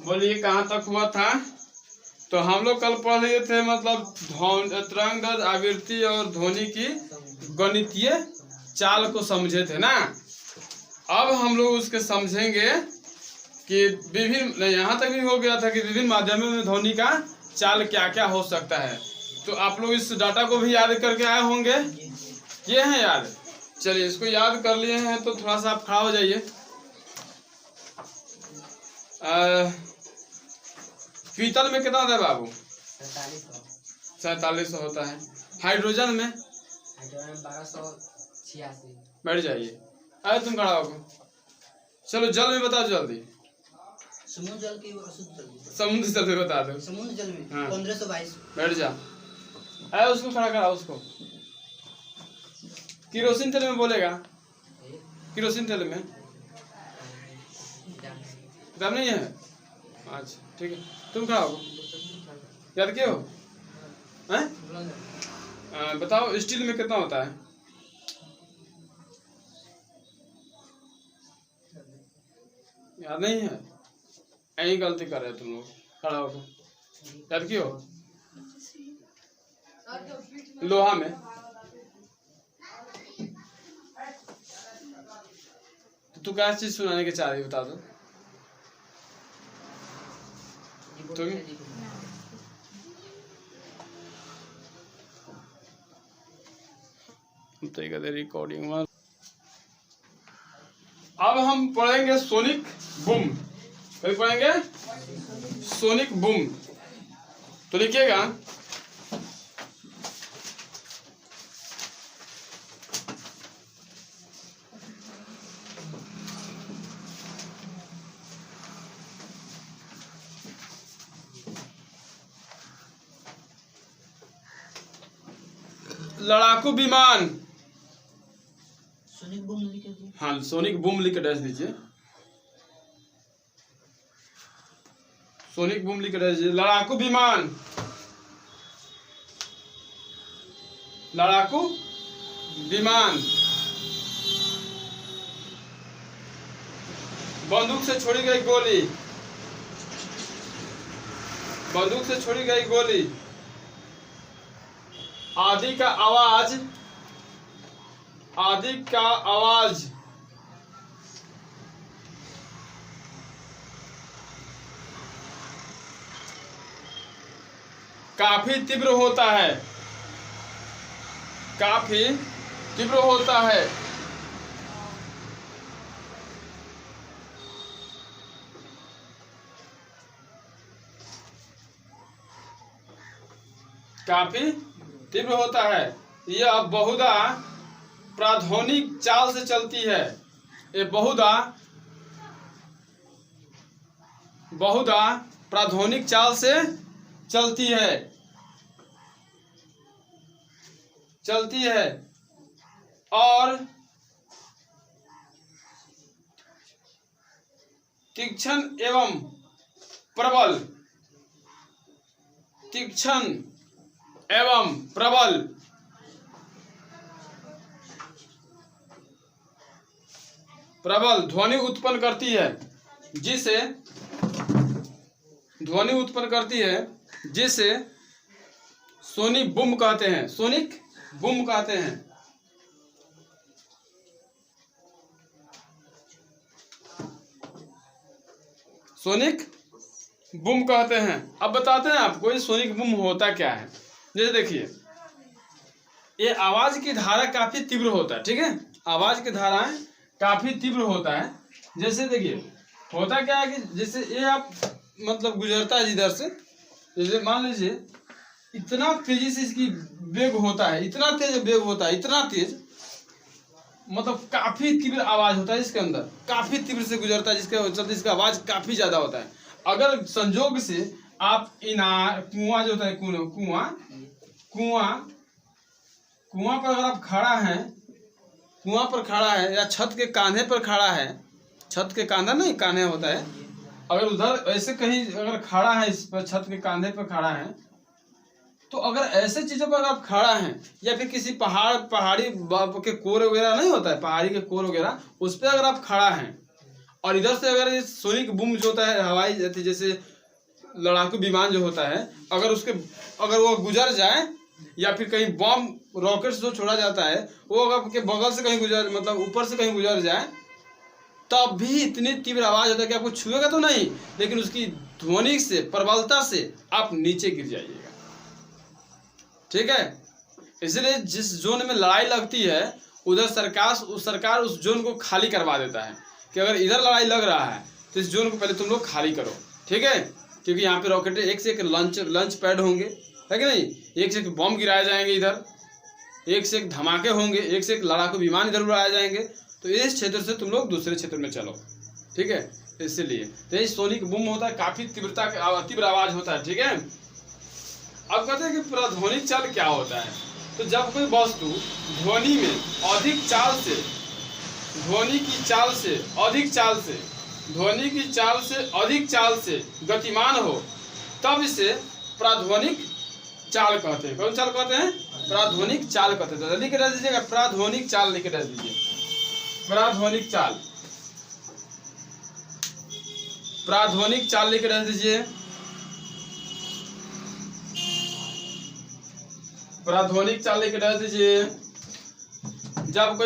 बोलिए कहाँ तक हुआ था। तो हम लोग कल पढ़ रहे थे मतलब तरंग आवृत्ति और ध्वनि की गणितीय चाल को समझे थे ना। अब हम लोग उसके समझेंगे कि विभिन्न, यहाँ तक भी हो गया था कि विभिन्न माध्यमों में ध्वनि का चाल क्या क्या हो सकता है। तो आप लोग इस डाटा को भी याद करके आए होंगे, ये है याद। चलिए इसको याद कर लिए हैं तो थोड़ा सा आप खड़ा हो जाइए। पीतल में कितना होता है बाबू? 4700 होता है। हाइड्रोजन में 1286। बैठ जाइए। अरे तुम खड़ा होगा। चलो जल में बताओ जल्दी। समुद्र जल की अशुद्ध जल। समुद्र जल में बता दो। समुद्र जल में हाँ। 1522। बैठ जा। अरे उसको खड़ा करा उसको। किरोसिन तेल में बोलेगा। किरोसिन तेल में दम नहीं है। अच्छा ठीक है, तुम खड़ा हो। याद किए हो? हैं? बताओ स्टील में कितना होता है? याद नहीं है? यही गलती कर रहे हो तुम लोग। खड़ा हो। याद किए हो? लोहा में तो तू क्या चीज सुनाने के चाह रही बता दो। रिकॉर्डिंग। अब हम पढ़ेंगे सोनिक बूम। कभी पढ़ेंगे सोनिक बूम। तो लिखिएगा लड़ाकू विमान। सोनिक बूम लिख दीजिए। हाँ सोनिक बूम लिख डैश दीजिए। सोनिक बूम लिख डैश दीजिए। लड़ाकू विमान। लड़ाकू विमान बंदूक से छोड़ी गई गोली। बंदूक से छोड़ी गई गोली। आदि का आवाज। आदि का आवाज काफी तीव्र होता है। काफी तीव्र होता है। काफी तीव्र होता है। यह बहुधा प्राध्वनिक चाल से चलती है। ये बहुधा प्राध्वनिक चाल से चलती है और तीक्ष्ण एवं प्रबल। तीक्ष्ण एवं प्रबल ध्वनि उत्पन्न करती है। जिसे सोनिक बूम कहते हैं। सोनिक बूम कहते हैं। सोनिक बूम कहते हैं। अब बताते हैं आपको ये सोनिक बूम होता क्या है। जैसे देखिए ये आवाज की धारा काफी तीव्र होता है। ठीक है, आवाज की धाराएं काफी तीव्र होता है। जैसे देखिए होता क्या है कि जैसे ये आप मतलब गुजरता है जिधर से, जैसे मान लीजिए इतना तेजी से इसकी वेग होता है। इतना तेज वेग होता है, इतना तेज मतलब काफी तीव्र आवाज होता है इसके अंदर। काफी तीव्र से गुजरता है जिसके चलते इसका आवाज काफी ज्यादा होता है। अगर संजोग से आप कुआं जो होता है कुआं पर अगर आप खड़ा हैं, कुआं पर खड़ा है या छत के कांधे पर खड़ा है। छत के कांधा नहीं कान्हे होता है। अगर उधर ऐसे कहीं अगर खड़ा है, इस पर छत के कांधे पर खड़ा है, तो अगर ऐसे चीजों पर आप खड़ा हैं या फिर किसी पहाड़ी के कोर वगैरह नहीं होता है, पहाड़ी के कोर वगैरह, उस पर अगर आप खड़ा हैं और इधर से अगर ये सोनिक बूम जो होता है हवाई जैसे लड़ाकू विमान जो होता है, अगर वो गुजर जाए या फिर कहीं बम रॉकेट जो छोड़ा जाता है वो अगर आपके बगल से कहीं गुजर मतलब ऊपर से कहीं गुजर जाए तब भी इतनी तीव्र आवाज होता है कि आपको छुएगा तो नहीं, लेकिन उसकी ध्वनि से प्रबलता से आप नीचे गिर जाइएगा। ठीक है, इसलिए जिस जोन में लड़ाई लगती है उधर सरकार उस जोन को खाली करवा देता है कि अगर इधर लड़ाई लग रहा है तो इस जोन को पहले तुम लोग खाली करो। ठीक है, क्योंकि यहाँ पे रॉकेट एक से एक लंच पैड होंगे, है कि नहीं, एक से एक बम गिराए जाएंगे, इधर एक से एक धमाके होंगे, एक से एक लड़ाकू विमान इधर उड़ाए जाएंगे, तो इस क्षेत्र से तुम लोग दूसरे क्षेत्र में चलो। ठीक है, इसलिए तो ये सोनिक बूम होता है, काफी तीव्र आवाज होता है। ठीक है, अब कहते हैं कि प्राध्वनिक चाल क्या होता है। तो जब कोई वस्तु ध्वनि में अधिक चाल से ध्वनि की चाल से अधिक चाल से गतिमान हो तब इसे प्राध्वनिक चाल कहते हैं। कौन चाल कहते हैं? प्राध्वनिक चाल कहते हैं। तो लिख के रख दीजिएगा, प्राध्वनिक चाल लिख के रख दीजिए। प्राध्वनिक चाल लिख के रख दीजिए। प्राध्वनिक चाल लिख के रख दीजिए। जब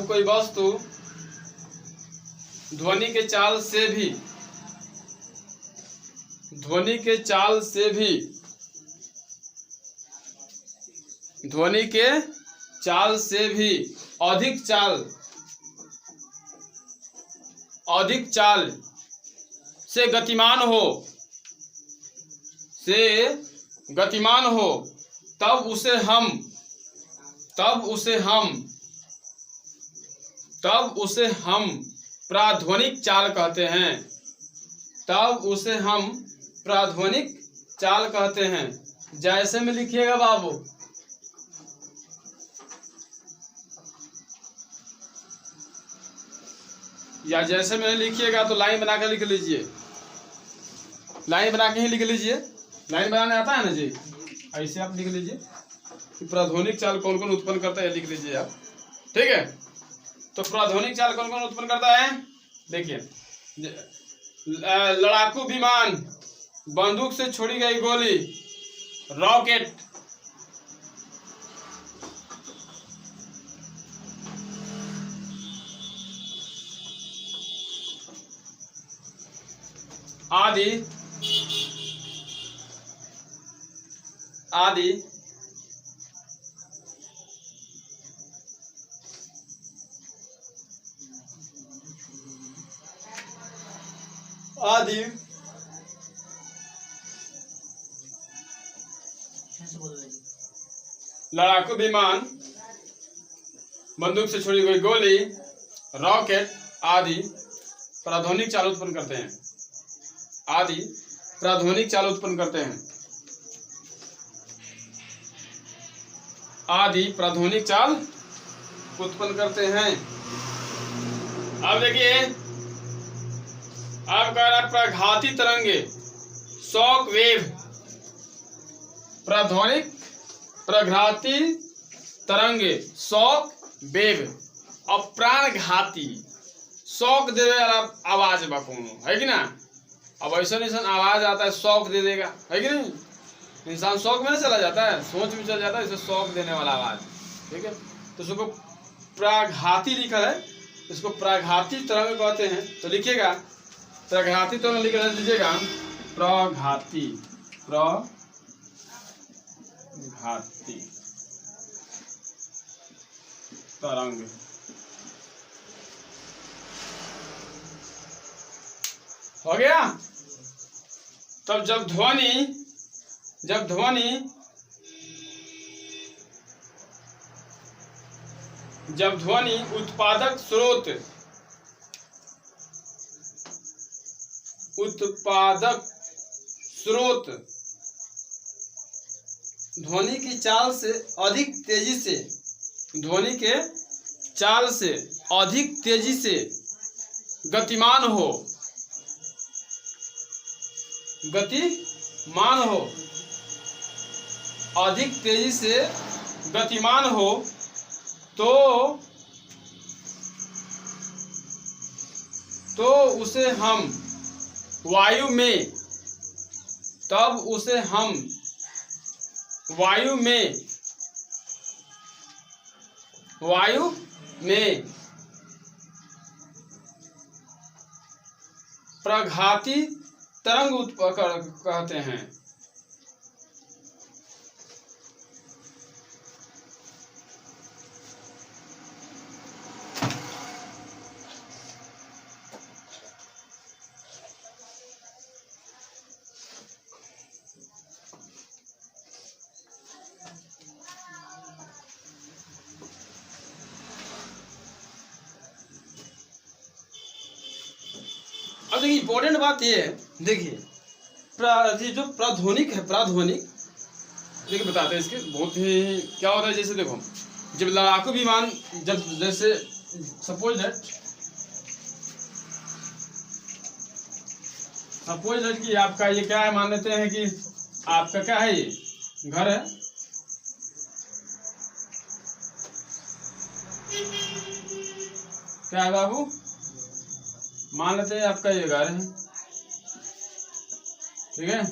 कोई वस्तु ध्वनि के चाल से भी अधिक चाल से गतिमान हो तब उसे हम प्राध्वनिक चाल कहते हैं। जैसे में लिखिएगा बाबू, या जैसे में लिखिएगा तो लाइन बना के लिख लीजिए। लाइन बना के ही लिख लीजिए। लाइन बनाने आता है ना जी, ऐसे आप लिख लीजिए कि प्राध्वनिक चाल कौन कौन उत्पन्न करता है, लिख लीजिए आप। ठीक है, तो प्राध्वनिक चाल कौन कौन उत्पन्न करता है? देखिए, लड़ाकू विमान, बंदूक से छोड़ी गई गोली, रॉकेट, आदि लड़ाकू विमान, बंदूक से छोड़ी गई गोली, रॉकेट आदि प्राध्वनिक चाल उत्पन्न करते हैं। प्राध्वनिक चाल उत्पन्न करते हैं। अब देखिए, अब कह रहा प्रघाती तरंगे, शॉक वेव, प्रघाती तरंगे, शॉक वेव और प्राणघाती, शॉक देवे वाला आवाज बा कोनो, है कि ना। अब ऐसा आवाज आता है, शॉक दे देगा, है कि नहीं। इंसान शॉक में ना चला जाता है, सोच में चला जाता है, इसे शॉक देने वाला आवाज। ठीक है, तो इसको प्राघाती लिखा है, इसको प्राघाती तरंग कहते हैं। तो लिखिएगा, प्राघाती तरंग लिख दीजिएगा, प्राघाती तरंग। हो गया। तब जब ध्वनि उत्पादक स्रोत ध्वनि की चाल से अधिक तेजी से गतिमान हो तो उसे हम वायु में, तब उसे हम वायु में प्रघाती तरंग कहते हैं। अब देखिए इंपॉर्टेंट बात ये है, देखिए जो प्राध्वनिक है, प्राध्वनिक देखिए बताते हैं इसके बहुत ही क्या होता है। जैसे देखो जब लड़ाकू विमान, जब जैसे सपोज दैट कि आपका ये क्या है, मान लेते हैं कि आपका क्या है, ये घर है, क्या है बाबू, मान लेते हैं आपका ये घर है, ठीक है।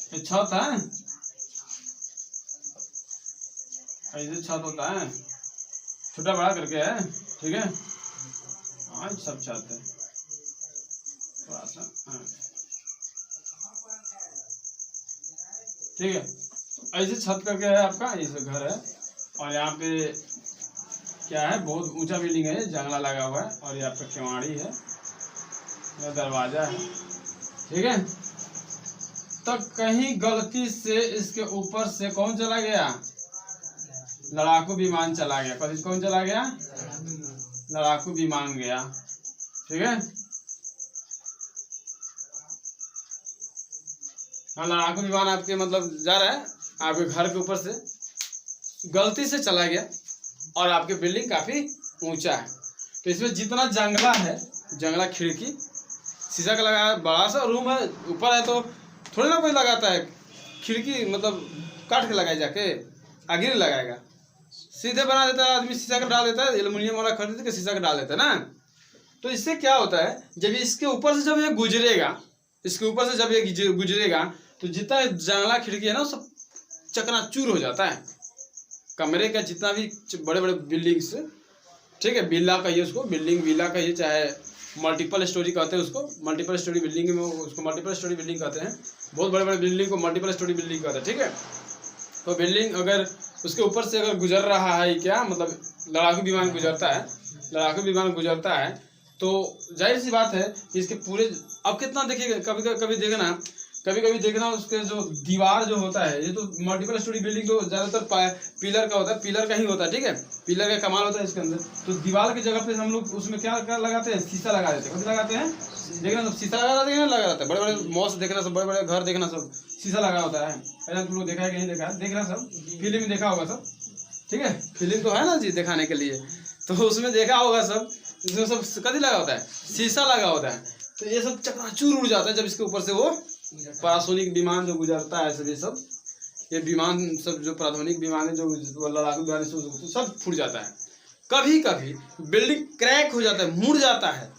ये छत है, ऐसे छत होता है, छोटा बड़ा करके है, ठीक है। हाँ सब छत है, थोड़ा सा, हाँ ठीक है। ऐसे छत करके है आपका, ये घर है, और यहाँ पे क्या है, बहुत ऊंचा बिल्डिंग है, जंगला लगा हुआ है, और ये आपका केवाड़ी है, यह दरवाजा है, ठीक है। तो कहीं गलती से इसके ऊपर से कौन चला गया, लड़ाकू विमान चला गया। कौन चला गया, लड़ाकू विमान गया, ठीक है। हाँ लड़ाकू विमान आपके मतलब जा रहा है, आपके घर के ऊपर से गलती से चला गया, और आपकी बिल्डिंग काफी ऊंचा है। तो इसमें जितना जंगला है, जंगला खिड़की शीशा का लगाया, बड़ा सा रूम है, ऊपर है, तो थोड़ी ना कोई लगाता है खिड़की, मतलब काट के लगाए जाके, आगे नहीं लगाएगा, सीधे बना देता है आदमी, शीशा का डाल देता है, एल्युमिनियम वाला खरीद के शीशा का डाल देता है ना। तो इससे क्या होता है, जब इसके ऊपर से जब ये गुजरेगा, इसके ऊपर से जब ये गुजरेगा, तो जितना जंगला खिड़की है ना, सब चकनाचूर हो जाता है। कमरे का जितना भी बड़े बड़े बिल्डिंग्स, ठीक है, बिल्ला कहिए उसको, बिल्डिंग विला कहिए, चाहे मल्टीपल स्टोरी कहते हैं उसको, मल्टीपल स्टोरी बिल्डिंग में उसको मल्टीपल स्टोरी बिल्डिंग कहते हैं। बहुत बड़े बड़े बिल्डिंग को मल्टीपल स्टोरी बिल्डिंग कहते हैं, ठीक है। तो बिल्डिंग अगर उसके ऊपर से अगर गुजर रहा है, क्या मतलब लड़ाकू विमान गुजरता है, लड़ाकू विमान गुजरता है, तो जाहिर सी बात है कि इसके पूरे, अब कितना देखिएगा, कभी कभी देखना उसके जो दीवार जो होता है, ये तो मल्टीपल स्टोरी बिल्डिंग तो ज्यादातर पिलर का होता है, पिलर का ही होता है, ठीक है, पिलर का कमाल होता है इसके अंदर। तो दीवार की जगह पे हम लोग उसमें क्या लगाते हैं, शीशा लगा देते हैं। लगाते हैं, देखना सब शीशा लगा रहता है, बड़े बड़े मॉल्स देखना, सब बड़े बड़े घर देखना, सब शीशा लगा होता है। पहले तुम लोग देखा है कि नहीं देखा है, देखना सब फिल्म में देखा होगा सब, ठीक है, फिल्म तो है ना जी दिखाने के लिए, तो उसमें देखा होगा सब, इसमें सब कभी लगा होता है, शीशा लगा होता है। तो ये सब चकनाचूर उड़ जाता है जब इसके ऊपर से वो पारासोनिक विमान जो गुजरता है, सभी सब ये विमान सब जो प्राध्वनिक विमान है, जो लड़ाकू विमान सब फूट जाता है। कभी कभी बिल्डिंग क्रैक हो जाता है, मुड़ जाता है,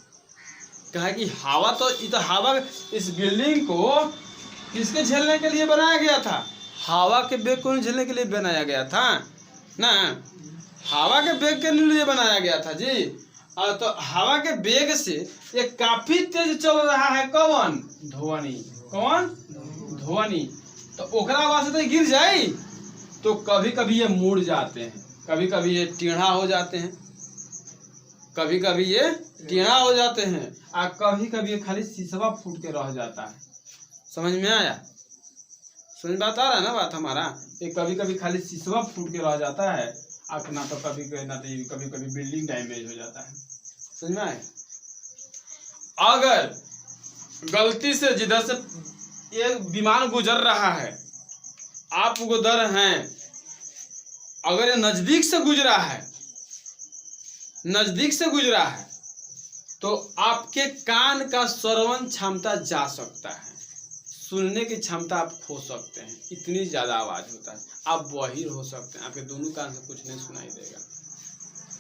कहा कि हवा तो हवा इस बिल्डिंग को किसके झेलने के लिए बनाया गया था, हवा के बेग को झेलने के लिए बनाया गया था ना, हवा के बेग के लिए बनाया गया था जी। और तो हवा के बेग से ये काफी तेज चल रहा है, कौन, ध्वनि, कौन, ध्वनि, तो ओकरा आवाज से गिर जाए, तो कभी कभी ये मुड़ जाते हैं, कभी कभी ये टेढ़ा हो जाते हैं, कभी कभी ये टेढ़ा हो जाते हैं, और कभी कभी ये खाली शीशवा फूट के रह जाता है। समझ में आया, समझ बात आ रहा है ना, बात हमारा, ये कभी कभी खाली शीशवा फूट के रह जाता है, ना तो कभी कभी बिल्डिंग डैमेज हो जाता है। समझ में आए, अगर गलती से जिधर से ये विमान गुजर रहा है, आप उधर हैं, अगर ये नजदीक से गुजरा है, तो आपके कान का श्रवण क्षमता जा सकता है, सुनने की क्षमता आप खो सकते हैं, इतनी ज्यादा आवाज होता है। आप बहिर हो सकते हैं, आपके दोनों कान से कुछ नहीं सुनाई देगा,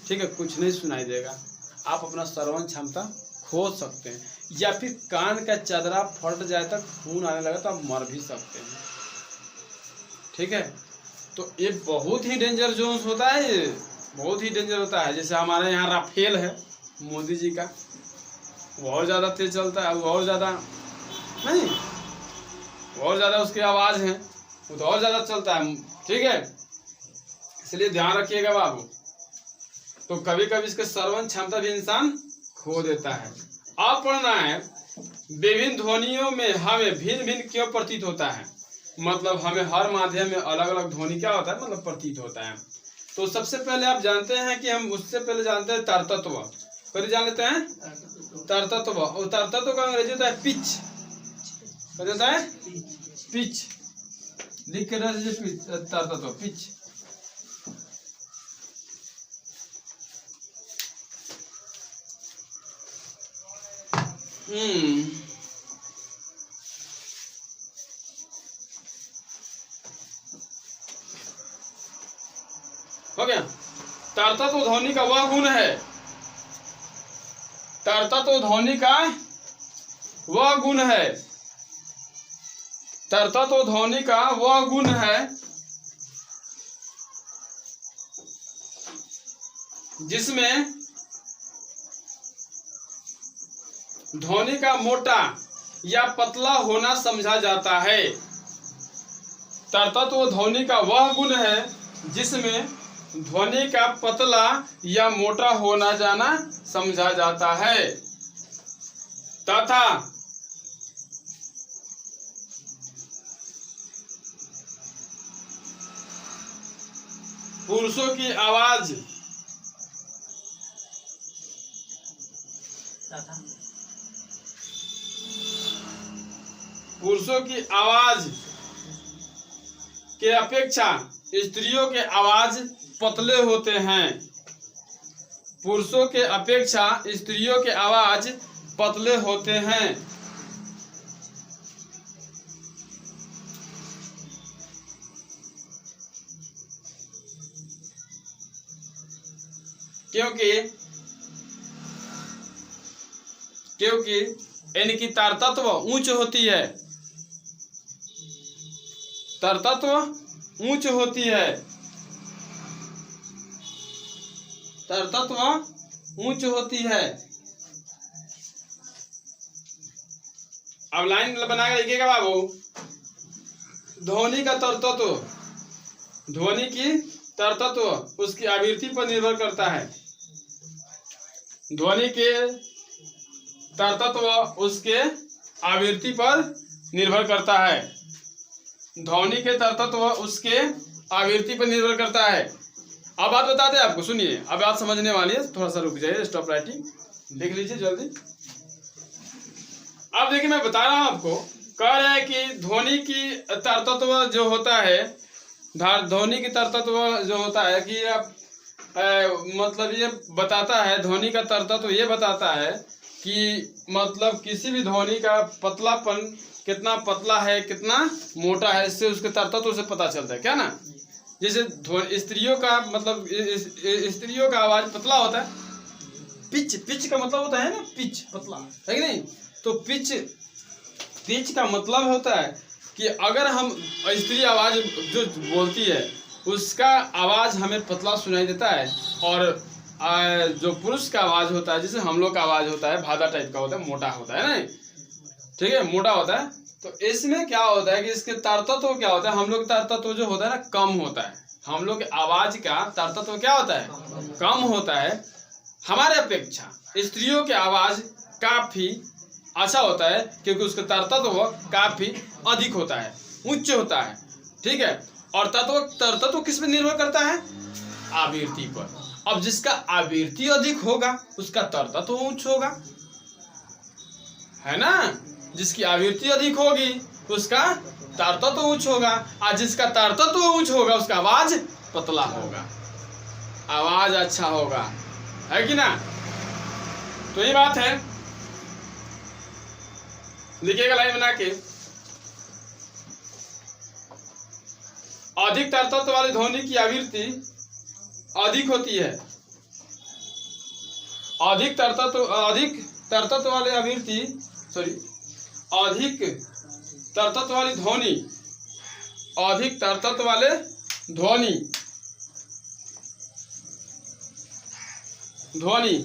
ठीक है, कुछ नहीं सुनाई देगा। आप अपना श्रवण क्षमता खो सकते हैं, या फिर कान का चदरा फट जाए तक खून आने लगा तो आप मर भी सकते हैं, ठीक है। तो ये बहुत ही डेंजर जोन्स होता है, ये बहुत ही डेंजर होता है। जैसे हमारे यहाँ राफेल है मोदी जी का, वो और ज़्यादा तेज चलता है, वो और ज़्यादा नहीं, वो और ज़्यादा उसकी आवाज़ है, वो तो और ज़्यादा चलता है, ठीक है। इसलिए ध्यान रखिएगा बाबू। तो कभी कभी इसके श्रवण क्षमता भी इंसान खो देता है। अब पढ़ना है, विभिन्न ध्वनियों में हमें भिन्न भिन्न क्यों प्रतीत होता है। मतलब हमें हर माध्यम में अलग अलग ध्वनि क्या होता है, मतलब प्रतीत होता है। तो सबसे पहले आप जानते हैं कि हम उससे पहले जानते हैं तरतत्व। कभी जान लेते हैं तरतत्व, और तरतत्व का अंग्रेजी होता है पिच। क्या होता है? पिच। लिख के रख दीजिए तरतत्व, पिच। हो गया। तरतत्व ध्वनि का वह गुण है, तरतत्व ध्वनि का वह गुण है, तरतत्व ध्वनि का वह गुण है जिसमें ध्वनि का मोटा या पतला होना समझा जाता है। तरतत्व ध्वनि का वह गुण है जिसमें ध्वनि का पतला या मोटा होना जाना समझा जाता है, तथा पुरुषों की आवाज के अपेक्षा स्त्रियों के आवाज पतले होते हैं। पुरुषों के अपेक्षा स्त्रियों के आवाज पतले होते हैं, क्योंकि इनकी तरतत्व उच्च होती है, तरतत्व उच्च होती है, तरतत्व उच्च होती है। अब लाइन बना के लिखिएगा बाबू। ध्वनि का तरतत्व, ध्वनि की तरतत्व उसकी आवृत्ति पर निर्भर करता है। ध्वनि के तरतत्व उसके आवृत्ति पर निर्भर करता है। ध्वनि के तरतत्व उसके आवृत्ति पर निर्भर करता है। अब बात बताते हैं आपको, सुनिए, अब बात समझने वाली है, थोड़ा सा रुक जाइए, स्टॉप राइटिंग लिख लीजिए जल्दी। अब देखिए मैं बता रहा हूं आपको, कह रहे हैं कि ध्वनि की तरतत्व जो होता है, ध्वनि की तरतत्व जो होता है कि आप मतलब ये बताता है, ध्वनि का तरतत्व ये बताता है कि मतलब किसी भी ध्वनि का पतलापन कितना पतला है, कितना मोटा है, इससे उसके तरतत्व से पता चलता है, क्या ना। जैसे स्त्रियों का मतलब स्त्रियों का आवाज पतला होता है, पिच का मतलब होता है ना, पिच पतला है कि नहीं। तो पिच का मतलब होता है कि अगर हम स्त्री आवाज जो बोलती है उसका आवाज हमें पतला सुनाई देता है, और जो पुरुष का आवाज होता है, जैसे हम लोग का आवाज होता है भादा टाइप का होता है, मोटा होता है ना, ठीक है, मोटा होता है। तो इसमें क्या होता है कि इसके तरतत्व क्या होता है, हम लोग तरतत्व जो होता है ना कम होता है, हम लोग आवाज का तरतत्व क्या होता है, कम होता है। हमारे अपेक्षा स्त्रियों की आवाज काफी अच्छा होता है, क्योंकि उसका तरतत्व काफी अधिक होता है, उच्च होता है, ठीक है। और तरतत्व किस पर निर्भर करता है, आवृत्ति पर। अब जिसका आवृत्ति अधिक होगा उसका तरतत्व उच्च होगा, है ना। जिसकी आवृत्ति अधिक होगी उसका तरतत्व उच्च होगा, और जिसका तरतत्व उच्च होगा उसका आवाज पतला होगा, आवाज अच्छा होगा, है कि ना। तो ये बात है, लिखिएगा लाइन बना के। अधिक तरतत्व वाली ध्वनि की आवृत्ति अधिक होती है। अधिक तरतत्व वाले आवृत्ति अधिक तरतत्व वाली ध्वनि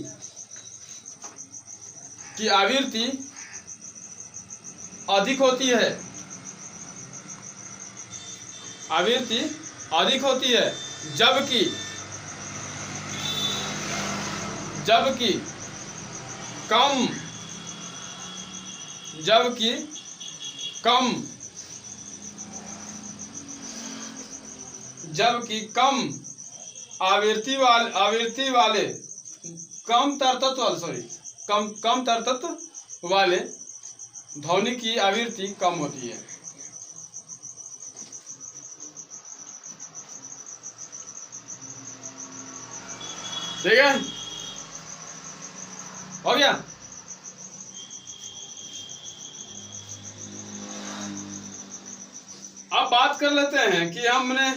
की आवृत्ति अधिक होती है। आवृत्ति अधिक होती है, जबकि कम आवृत्ति वाले कम तरतत्व वाले ध्वनि की आवृत्ति कम होती है। ठीक है, हो गया। अब बात कर लेते हैं कि हमने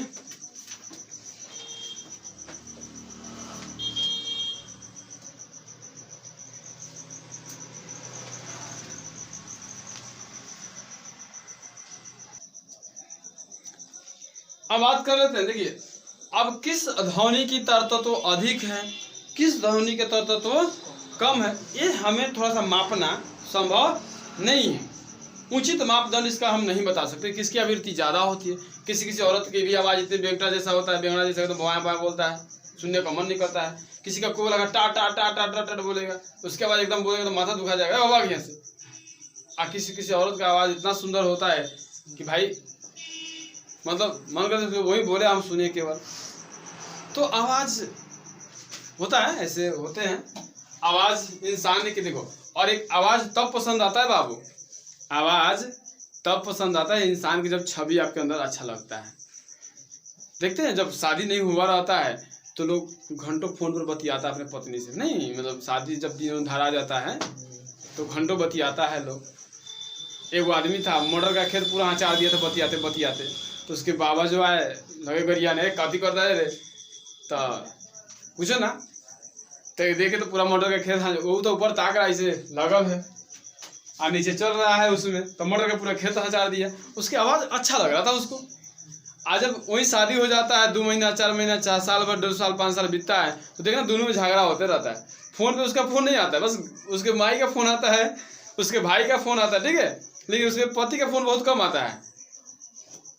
देखिए, अब किस ध्वनि की तरतत्व अधिक है, किस ध्वनि के तरतत्व कम है, ये हमें थोड़ा सा मापना संभव नहीं है। उचित मापदंड इसका हम नहीं बता सकते। किसकी आवृत्ति ज़्यादा होती है, किसी औरत की भी आवाज़ इतनी बेंगटा जैसा होता है, बेंगड़ा जैसा एकदम भवाया भवाया बोलता है, सुनने का मन नहीं करता है। किसी का कोई लगा टा टा टा टा टा टा बोलेगा, उसके बाद एकदम बोलेगा तो माथा दुखा जाएगा आवाज़ यहाँ से। और किसी औरत का आवाज़ इतना सुंदर होता है कि भाई मतलब मन करते वही बोले हम सुने केवल। तो आवाज़ होता है, ऐसे होते हैं। आवाज़ इंसान की देखो, और एक आवाज़ तब पसंद आता है बाबू, आवाज़ तब पसंद आता है इंसान की जब छवि आपके अंदर अच्छा लगता है। देखते हैं जब शादी नहीं हुआ रहता है तो लोग घंटों फोन पर बतियाता है अपने पत्नी से, नहीं मतलब शादी जब दिन धरा जाता है तो घंटों बतियाता है लोग। एक वो आदमी था, मटर का खेत पूरा आचार दिया था बतियाते, तो उसके बाबा जो आए लगे गरिया ने काफी कर रहे रे, तो पूछो ना तो देखे तो पूरा मटर का खेत, वो तो ऊपर ताक रहा ऐसे लगल है और नीचे चल रहा है उसमें, तो मटर का पूरा खेत हचार दिया। उसकी आवाज़ अच्छा लग रहा था उसको। आज जब वही शादी हो जाता है, 2 महीना 4 महीना 4 साल भर 2 साल 5 साल बीतता है, तो देखना दोनों में झगड़ा होते रहता है। फ़ोन पे उसका फ़ोन नहीं आता है, बस उसके माई का फ़ोन आता है, उसके भाई का फ़ोन आता है, ठीक है, लेकिन उसके पति का फ़ोन बहुत कम आता है।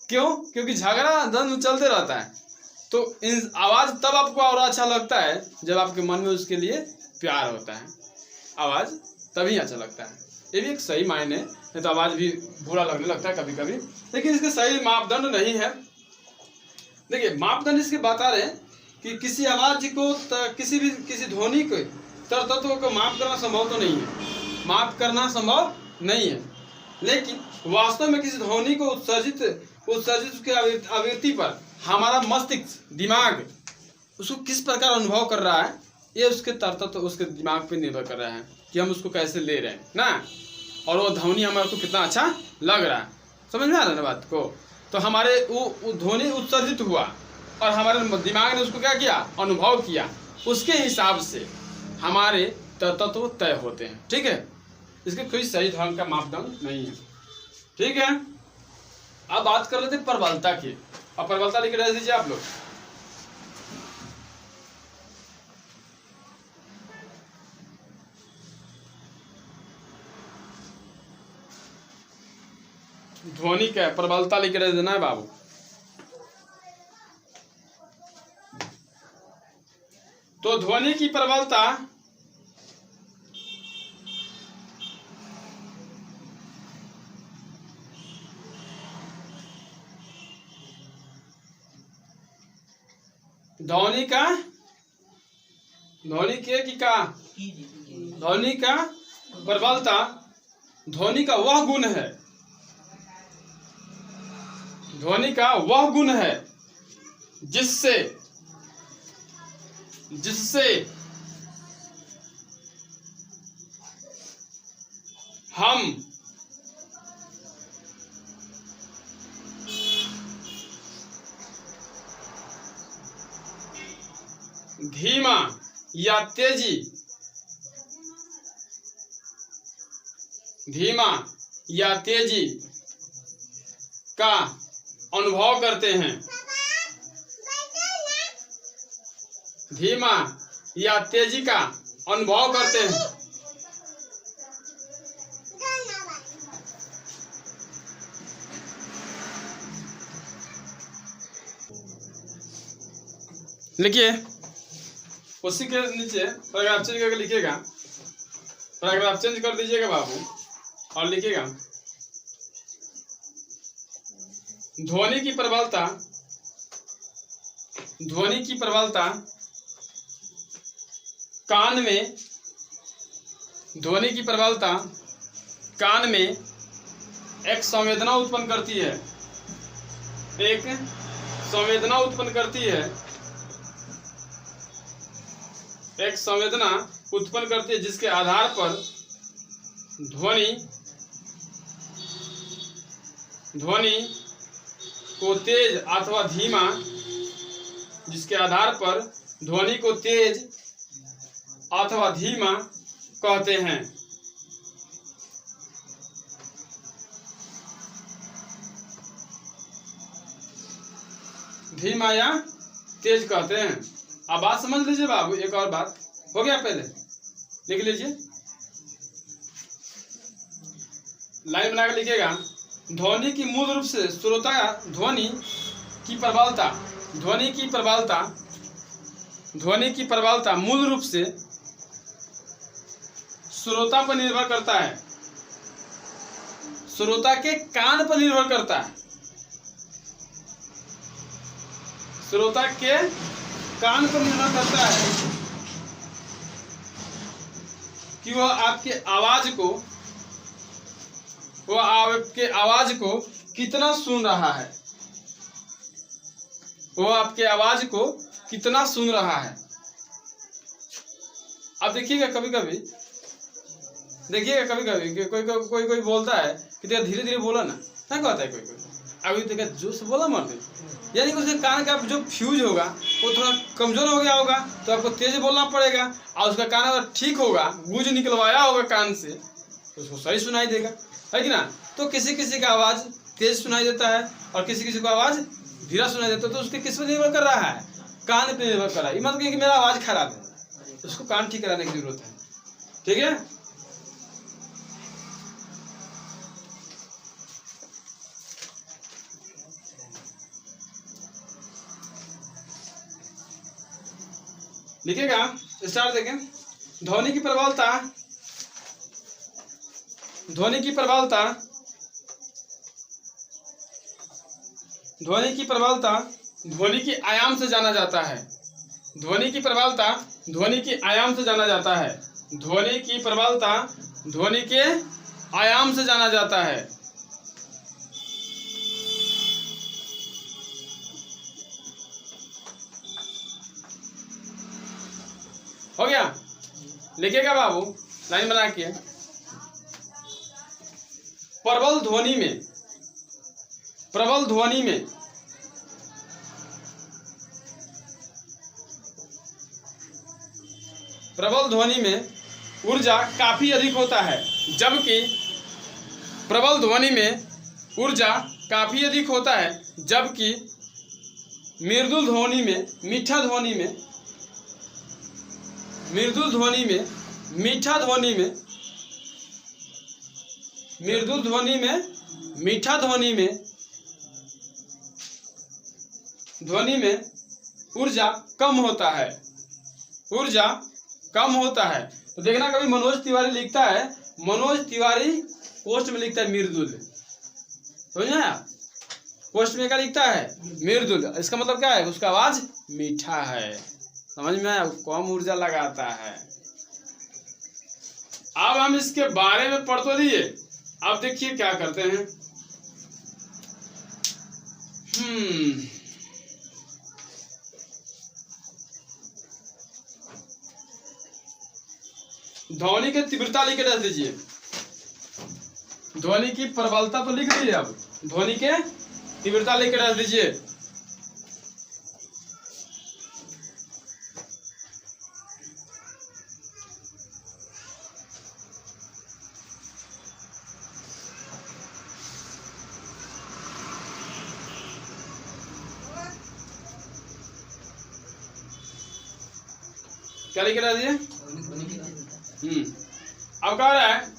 क्यों? क्योंकि झगड़ा धन चलते रहता है। तो इन आवाज़ तब आपको और अच्छा लगता है जब आपके मन में उसके लिए प्यार होता है, आवाज़ तभी अच्छा लगता है। ये भी एक सही मायने, नहीं तो आवाज़ भी बुरा लगने लगता है कभी कभी, लेकिन इसके सही मापदंड नहीं है। देखिए मापदंड इसके बता रहे हैं कि किसी आवाज़ को किसी ध्वनि को तरतत्व को माप करना संभव तो नहीं है, माप करना संभव नहीं है, लेकिन वास्तव में किसी ध्वनि को उत्सर्जित उसकी आवृत्ति पर हमारा मस्तिष्क दिमाग उसको किस प्रकार अनुभव कर रहा है, ये उसके तरतत्व उसके दिमाग पे निर्भर कर रहा है कि हम उसको कैसे ले रहे हैं ना, और वो ध्वनि हमारे को कितना अच्छा लग रहा है। समझ में आ रहा है ना बात को? तो हमारे वो ध्वनि उत्सर्जित हुआ और हमारे दिमाग ने उसको क्या किया, अनुभव किया, उसके हिसाब से हमारे तत्व तय होते हैं। ठीक है, इसके कोई सही ढंग का मापदंड नहीं है। ठीक है, अब बात कर लेते प्रबलता की। अब प्रबलता लिख रह दीजिए आप लोग। ध्वनि का प्रबलता लिख रहे देना है बाबू। तो ध्वनि की प्रबलता ध्वनि का प्रबलता ध्वनि का वह गुण है, ध्वनि का वह गुण है जिससे हम, धीमा या तेजी, धीमा या तेजी का अनुभव करते हैं। धीमा या तेजी का अनुभव करते हैं। लिखिए, उसी के नीचे पैराग्राफ चेंज करके लिखिएगा, पैराग्राफ चेंज कर दीजिएगा बाबू और लिखिएगा ध्वनि की प्रबलता, ध्वनि की प्रबलता कान में, ध्वनि की प्रबलता कान में एक संवेदना उत्पन्न करती है, एक संवेदना उत्पन्न करती है, एक संवेदना उत्पन्न करती है जिसके आधार पर ध्वनि को तेज अथवा धीमा, जिसके आधार पर ध्वनि को तेज अथवा धीमा कहते हैं। धीमा या तेज कहते हैं। अब बात समझ लीजिए बाबू, एक और बात हो गया, पहले लिख लीजिए, लाइन बनाकर लिखिएगा। ध्वनि की मूल रूप से श्रोता, ध्वनि की प्रबलता, ध्वनि की प्रबलता, ध्वनि की प्रबलता मूल रूप से श्रोता पर निर्भर करता है, श्रोता के कान पर निर्भर करता है, श्रोता के कान पर निर्भर करता है कि वह आपके आवाज को कितना सुन रहा है, वो आपके आवाज को कितना सुन रहा है। अब देखिएगा कभी कभी कोई बोलता है कि देखा धीरे धीरे बोला ना, क्या कहता है कोई अभी देखा जोर से बोला मत, यानी कि उसके कान का जो फ्यूज होगा वो थोड़ा कमजोर हो गया होगा, तो आपको तेज बोलना पड़ेगा, और उसका कान अगर ठीक होगा, गूंज निकलवाया होगा कान से, तो उसको सही सुनाई देगा, है कि ना। तो किसी किसी का आवाज तेज सुनाई देता है और किसी किसी का आवाज धीरा सुनाई देता है, तो उसके किस पर निर्भर कर रहा है, कान पर निर्भर कर रहा है। मतलब कि मेरा आवाज खराब है, उसको कान ठीक कराने की जरूरत है, ठीक है। लिखिएगा, स्टार्ट देखें। ध्वनि की प्रबलता, ध्वनि की प्रबलता, ध्वनि की प्रबलता ध्वनि की आयाम से जाना जाता है। ध्वनि की प्रबलता ध्वनि की आयाम से जाना जाता है। ध्वनि की प्रबलता ध्वनि के आयाम से जाना जाता है। हो गया, लिखिएगा बाबू लाइन बना के। प्रबल ध्वनि में, प्रबल ध्वनि में प्रबल ध्वनि में ऊर्जा काफी अधिक होता है, जबकि प्रबल ध्वनि में ऊर्जा काफी अधिक होता है, जबकि मृदुल ध्वनि में, मीठा ध्वनि में, मृदुल ध्वनि में, मीठा ध्वनि में, मृदुल ध्वनि में, मीठा ध्वनि में, ध्वनि में ऊर्जा कम होता है, ऊर्जा कम होता है। तो देखना कभी मनोज तिवारी लिखता है, मनोज तिवारी पोस्ट में लिखता है मृदुल, समझे आप, पोस्ट में क्या लिखता है, मृदुल। इसका मतलब क्या है, उसका आवाज मीठा है, समझ में आया, कम ऊर्जा लगाता है। अब हम इसके बारे में पढ़ तो लिए, अब देखिए क्या करते हैं। ध्वनि की तीव्रता लिख के रख दीजिए। ध्वनि की प्रबलता तो लिख दीजिए, अब ध्वनि के तीव्रता लिख के रख दीजिए। क्या लिख के रख दीजिए? अब कह रहा है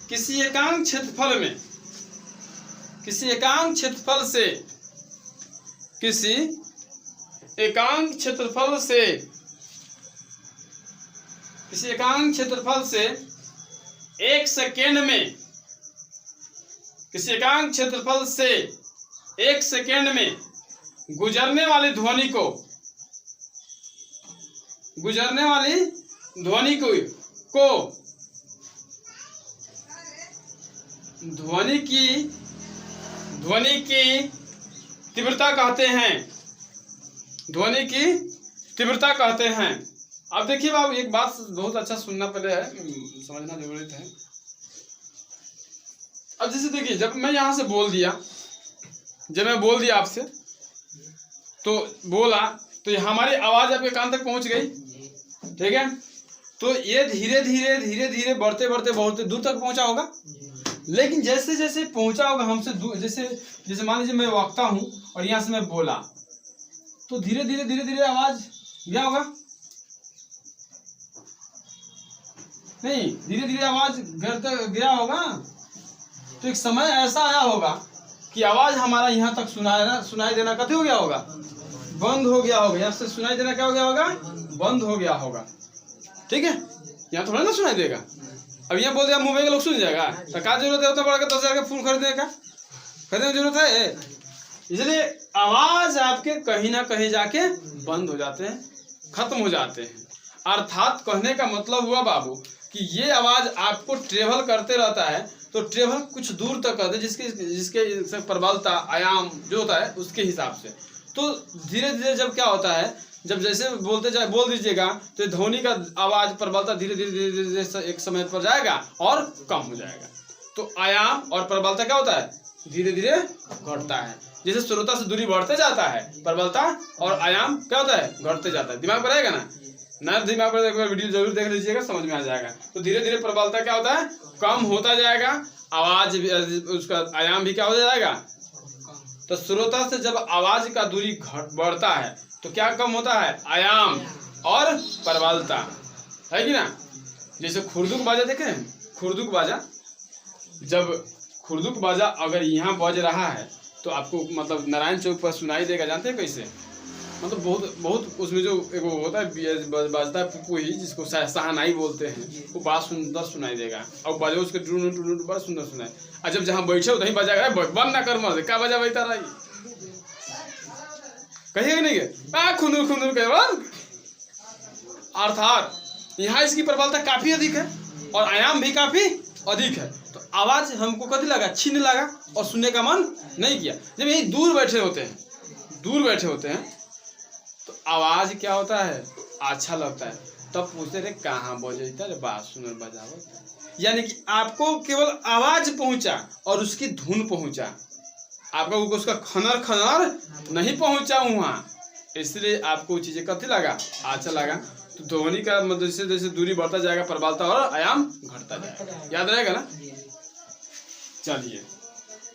किसी एकांक क्षेत्रफल में, किसी एकांक क्षेत्रफल से, किसी एकांक क्षेत्रफल से, किसी एकांक क्षेत्रफल से 1 सेकेंड में, किसी एकांक क्षेत्रफल से 1 सेकेंड में गुजरने वाली ध्वनि को, गुजरने वाली ध्वनि को ध्वनि की तीव्रता कहते हैं, ध्वनि की तीव्रता कहते हैं। अब देखिए बाबू, एक बात बहुत अच्छा सुनना पहले है, समझना जरूरी है। अब जैसे देखिए, जब मैं यहां से बोल दिया, जब मैं बोल दिया आपसे, तो बोला तो ये हमारी आवाज आपके कान तक पहुंच गई, ठीक है। तो ये धीरे धीरे धीरे धीरे बढ़ते बढ़ते बहुत दूर तक पहुंचा होगा। लेकिन जैसे जैसे पहुंचा होगा हमसे दूर, जैसे जैसे मान लीजिए मैं वक्ता हूं और यहाँ से मैं बोला, तो धीरे धीरे आवाज गया होगा, नहीं, धीरे धीरे आवाज घर तक गया होगा। तो एक समय ऐसा आया होगा कि आवाज हमारा यहाँ तक सुनाई देना कथी हो गया होगा, बंद हो गया होगा। यहाँ से सुनाई देना क्या हो गया होगा, बंद हो गया होगा, ठीक है। यहाँ थोड़ा ना सुनाई देगा। अब यहाँ बोल दिया मुंबई के लोग सुन जाएगा, तो क्या जरूरत है उतना बड़ा के 10,000 का फूल खरीदने का, खरीदने की जरूरत है। इसलिए आवाज आपके कहीं ना कहीं जाके बंद हो जाते हैं, खत्म हो जाते हैं। अर्थात कहने का मतलब हुआ बाबू कि ये आवाज आपको ट्रेवल करते रहता है, तो ट्रेवल कुछ दूर तक करते, जिसके प्रबलता आयाम जो होता है उसके हिसाब से। तो धीरे धीरे जब क्या होता है, जब जैसे बोलते जाए बोल दीजिएगा, तो ध्वनि का आवाज प्रबलता धीरे धीरे एक समय पर जाएगा और कम हो जाएगा। तो आयाम और प्रबलता क्या होता है, धीरे धीरे घटता है। जैसे श्रोता से दूरी बढ़ते जाता है, प्रबलता और आयाम क्या होता है, घटते जाता है। दिमाग पर रहेगा ना दिमाग पर एक बार वीडियो जरूर देख लीजिएगा, समझ में आ जाएगा। तो धीरे धीरे प्रबलता क्या होता है, कम होता जाएगा, आवाज भी, उसका आयाम भी क्या हो जाएगा। तो श्रोता से जब आवाज का दूरी बढ़ता है तो क्या कम होता है, आयाम और प्रबलता, है कि ना। जैसे खुर्दुक बाजा देखे, खुर्दुक बाजा, जब खुर्दुक बाजा अगर यहाँ बज रहा है तो आपको मतलब नारायण चौक पर सुनाई देगा। जानते हैं कैसे, मतलब बहुत उसमें जो एक होता है बाजता है पुपुही, जिसको शहनाई बोलते हैं, वो बड़ा सुंदर सुनाई देगा। और बजे उसके टून बड़ा सुंदर सुनाई। और जब जहाँ बैठे हो वहीं बजाएगा, बंद ना कर मर क्या बजा बैठा रही, कहिए नहीं गए खुंदुर खुंदुर के बाद। अर्थात यहाँ इसकी प्रबलता काफी अधिक है और आयाम भी काफी अधिक है। तो आवाज हमको कभी लगा, छीन लगा और सुनने का मन नहीं किया। जब यही दूर बैठे होते हैं तो आवाज क्या होता है, अच्छा लगता है। तब पूछते थे कहाँ बजता रे, बात सुनर बजावत। यानी कि आपको केवल आवाज पहुंचा और उसकी धुन पहुंचा, आपका उसका खनर खनर नहीं पहुंचा वहाँ, इसलिए आपको चीजें कथी लगा, अच्छा लगा। तो ध्वनि का मतलब जैसे जैसे दूरी बढ़ता जाएगा, प्रबलता और आयाम घटता जाएगा, याद रहेगा ना। चलिए,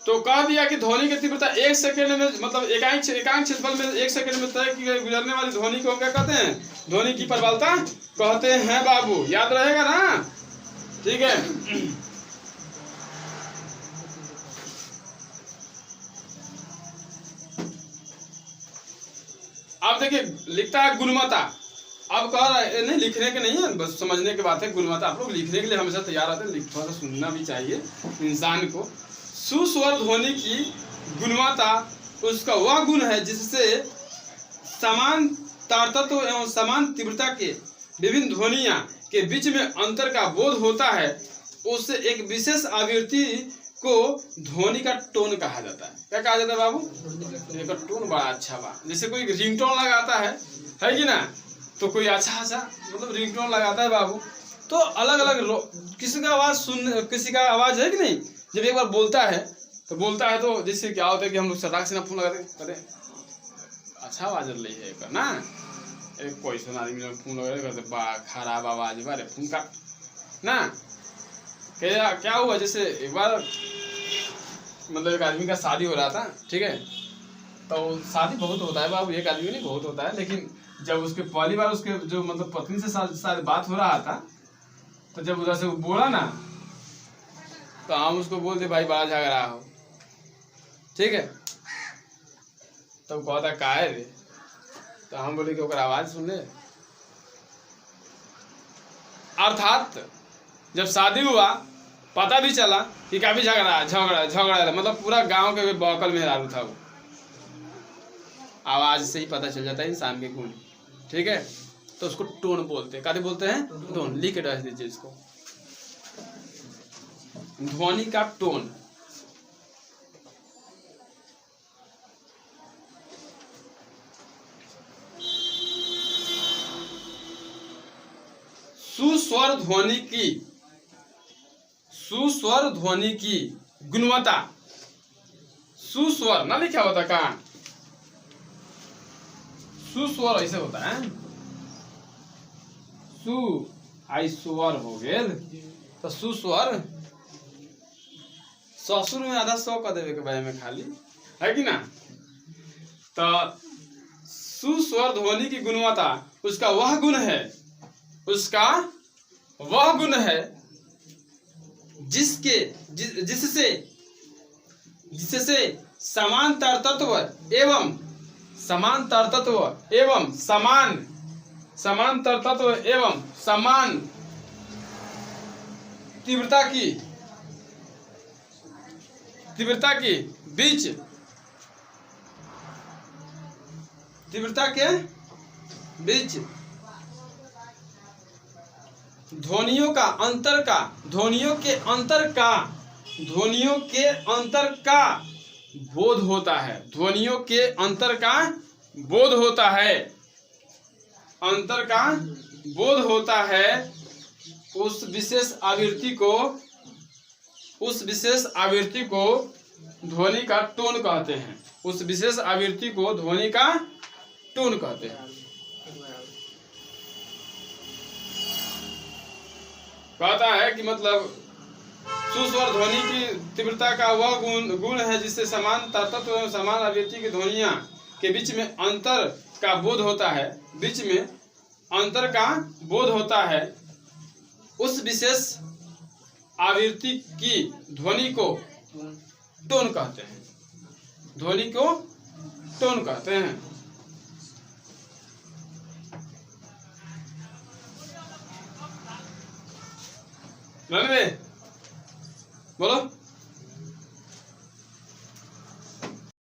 तो कह दिया कि ध्वनि की तीव्रता 1 सेकेंड में, मतलब एकांक क्षेत्रफल में 1 सेकेंड में तय की गई गुजरने वाली ध्वनि को क्या कहते हैं, ध्वनि की प्रबलता कहते हैं बाबू, याद रहेगा ना, ठीक है। अब देखिए लिखता है गुणवत्ता। अब कह रहा है नहीं, लिखने के नहीं है, बस समझने की बात है। गुणवत्ता आप लोग लिखने के लिए हमेशा तैयार रहते हैं, थोड़ा सा सुनना भी चाहिए इंसान को। सुस्वर ध्वनि की गुणवत्ता उसका वह गुण है जिससे समान तारतत्व एवं समान तीव्रता के विभिन्न ध्वनियां के बीच में अंतर का बोध होता है। उससे एक विशेष आवृत्ति को ध्वनि का टोन कहा जाता है। क्या कहा जाता है बाबू, इसका टोन बड़ा अच्छा बा। जैसे कोई रिंगटोन लगाता है कि ना, तो कोई अच्छा मतलब रिंगटोन लगाता है बाबू, तो अलग अलग किसी का आवाज है कि नहीं, जब एक बार बोलता है तो जिससे क्या होता है कि हम लोग सटाक से ना फोन लगाते कहते अच्छा आवाज रही है एक ना, एक कोई सुना आदमी लोग फोन लगाते कहते बा खराब आवाज बारे फोन का ना। क्या हुआ, जैसे एक बार मतलब एक आदमी का शादी हो रहा था, ठीक है, तो शादी बहुत होता है बाबू, एक आदमी नहीं बहुत होता है, लेकिन जब उसके पहली बार उसके जो मतलब पत्नी से शायद बात हो रहा था, तो जब उधर से वो बोला ना, तो हम उसको बोलते भाई बड़ा झगड़ा हो, ठीक है, तो कहता का है रे, तो हम बोले कि ओकर आवाज सुन ले। अर्थात जब शादी हुआ पता भी चला कि काफी झगड़ा मतलब पूरा गांव के बौकल में दारू था वो, आवाज से ही पता चल जाता है इंसान के गुण, ठीक है। तो उसको टोन बोलते हैं, क्या बोलते हैं? टोन। लिख के डाल दीजिए इसको, ध्वनि का टोन। सुस्वर ध्वनि की गुणवत्ता, सुस्वर ना लिखा होता कहाँ, सुस्वर ऐसे होता है, सु आई स्वर हो गए तो सुस्वर, ससुर में आधा सौ का देवे के बारे में खाली है कि ना। तो सुस्वर ध्वनि की गुणवत्ता उसका वह गुण है जिससे समांतर तत्व एवं समान तीव्रता के बीच ध्वनियों के अंतर का बोध होता है। ध्वनियों के अंतर का बोध होता है। उस विशेष आवृत्ति को ध्वनि का टोन कहते हैं। उस विशेष आवृत्ति को ध्वनि का टोन कहते हैं। कहता है कि मतलब सुस्वर ध्वनि की तीव्रता का वह गुण है जिससे समान तत्व एवं समान आवृत्ति की ध्वनियों के बीच में अंतर का बोध होता है। उस विशेष आवृत्ति की ध्वनि को टोन कहते हैं। बोलो।